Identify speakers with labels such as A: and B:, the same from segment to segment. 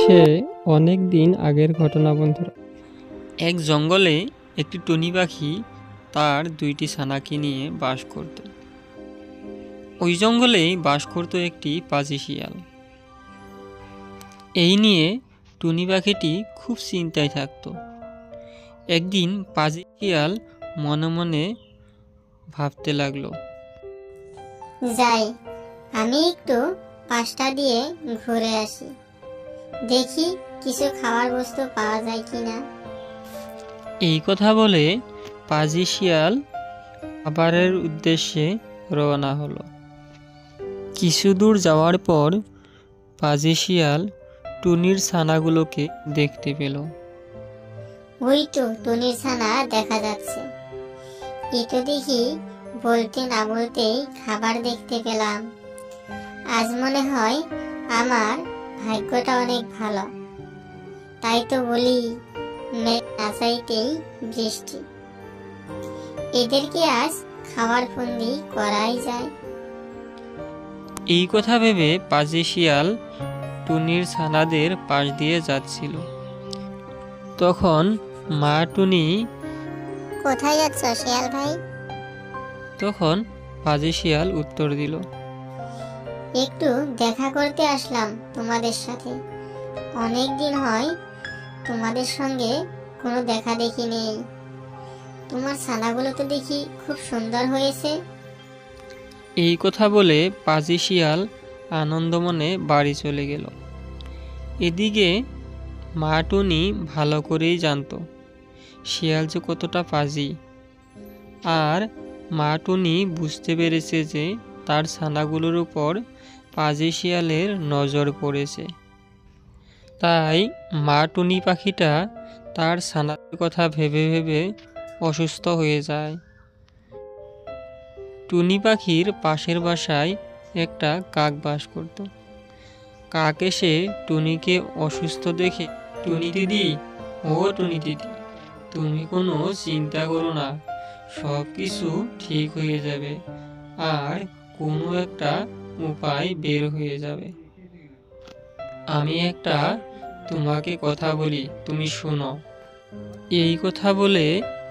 A: সে অনেক দিন আগের ঘটনা বন্ধুরা।
B: এক জঙ্গলে একটি টুনি পাখি তার দুইটি ছানাকে নিয়ে বাস করত। ওই জঙ্গলেই বাস করত একটি পাজি শিয়াল। এই নিয়ে টুনি পাখিটি খুব চিন্তায় থাকত। একদিন পাজি শিয়াল মনে মনে ভাবতে লাগলো,
C: যাই আমি একটু পাশটা দিয়ে ঘুরে আসি, দেখি কিছু খাওয়ার বস্তু পাওয়া যায় কিনা।
B: এই কথা বলে পাজি শিয়াল খাবারের উদ্দেশ্যে রওনা হলো। কিছু দূর যাওয়ার পর পাজি শিয়াল টুনির ছানাগুলোকে দেখতে পেল।
C: ওই তো টুনির ছানা দেখা যাচ্ছে। এতো দেখি বলতে না বলতেই খাবার দেখতে পেলাম। আজ মনে হয় আমার ভাগ্যটা অনেক ভালো। তাই তো বলি, মেঘ না চাইতেই বৃষ্টি। এদেরকে আজ খাবার ফন্দি করাই যায়।
B: এই কথা ভেবে পাজি শিয়াল টুনির ছানাদের পাশ দিয়ে যাচ্ছিল। তখন মা টুনি,
C: কোথায় যাচ্ছ শিয়াল ভাই?
B: তখন পাজি শিয়াল উত্তর দিল,
C: একটু দেখা করতে আসলাম তোমাদের সাথে। অনেক দিন হয় তোমাদের সঙ্গে কোনো দেখা দেখি নেই। তোমার ছানাগুলো তো দেখি খুব সুন্দর হয়েছে।
B: এই কথা বলে পাজি শিয়াল আনন্দমনে বাড়ি চলে গেল। এদিকে মা টুনি ভালো করেই জানত শিয়াল যে কতটা পাজি, আর মা টুনি বুঝতে পেরেছে যে তার ছানাগুলোর উপর পাজি শিয়ালের নজর পড়েছে। তাই মা টুনি পাখিটা তার ছানাদের কথা ভেবে ভেবে অসুস্থ হয়ে যায়। টুনি পাখির পাশের বাসায় একটা কাক বাস করত। কাক এসে টুনিকে অসুস্থ দেখে, টুনি দিদি, ও টুনি দিদি, তুমি কোনো চিন্তা করো না, সব কিছু ঠিক হয়ে যাবে, আর কোনো একটা উপায় বের হয়ে যাবে। আমি একটা তোমাকে কথা বলি, তুমি শোনো। এই কথা বলে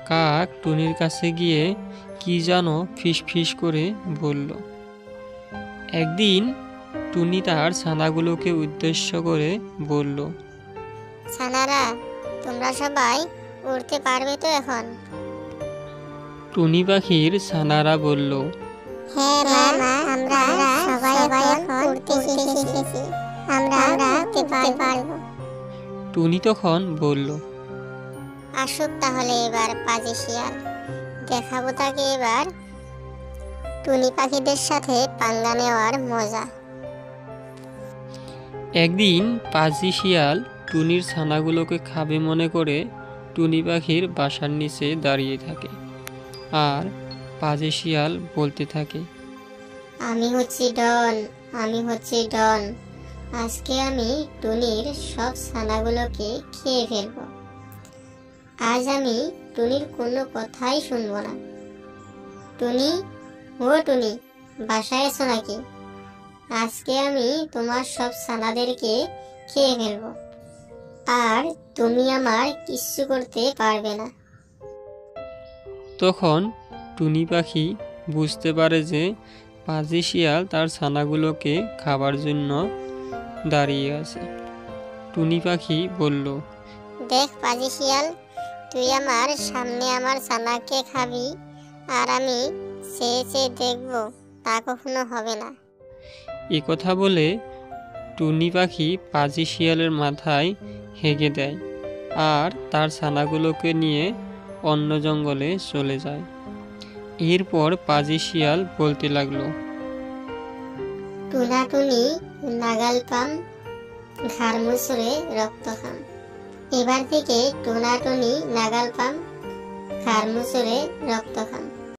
B: কাক টুনির কাছে গিয়ে কি যেন ফিস করে বলল। একদিন টুনি তার ছানাগুলোকে উদ্দেশ্য করে বলল,
C: ছানারা, তোমরা সবাই উড়তে পারবে তো এখন?
B: টুনি পাখির ছানারা বলল,
C: হ্যাঁ মা, আমরা সবাই এখন উড়তে শিখেছি। আমরা উড়তে পারবো।
B: টুনি তখন বলল,
C: আসুক তাহলে এবার পাজি শিয়াল, দেখাবো তাকে এবার টুনি পাখিদের সাথে পাঙ্গা নেওয়ার মজা।
B: একদিন পাজি শিয়াল টুনির ছানাগুলোকে খাবে মনে করে টুনি পাখির বাসার নিচে দাঁড়িয়ে থাকে, আর পাজি শিয়াল বলতে থাকে,
C: আমি হচ্ছি ডন, আমি হচ্ছি ডন। আজকে আমি টুনির সব ছানাগুলোকে খেয়ে ফেলবো। আজ আমি টুনির কোনো কথাই শুনবো না। টুনি, ও টুনি, বাসায় এসো নাকি? আজকে আমি তোমার সব ছানাদেরকে খেয়ে ফেলবো, আর তুমি আমার কিচ্ছু করতে পারবে না।
B: তখন টুনি পাখি বুঝতে পারে যে পাজি শিয়াল তার ছানাগুলোকে খাবার জন্য দাঁড়িয়ে আছে। টুনি পাখি বলল,
C: দেখ পাজি শিয়াল, তুই আমার সামনে আমার ছানাকে খাবি, আর আমি চেয়ে দেখবো, তা কখনো হবে না।
B: এ কথা বলে টুনি পাখি পাজি শিয়ালের মাথায় হেগে দেয়, আর তার ছানাগুলোকে নিয়ে অন্য জঙ্গলে চলে যায়। এরপর পাজি শিয়াল বলতে লাগলো,
C: টুনা টুনি নাগাল পাম, ঘাড় মুচড়ে রক্ত খাম। এবার থেকে টুনা টুনি নাগাল পাম, ঘাড় মুচড়ে রক্ত খাম।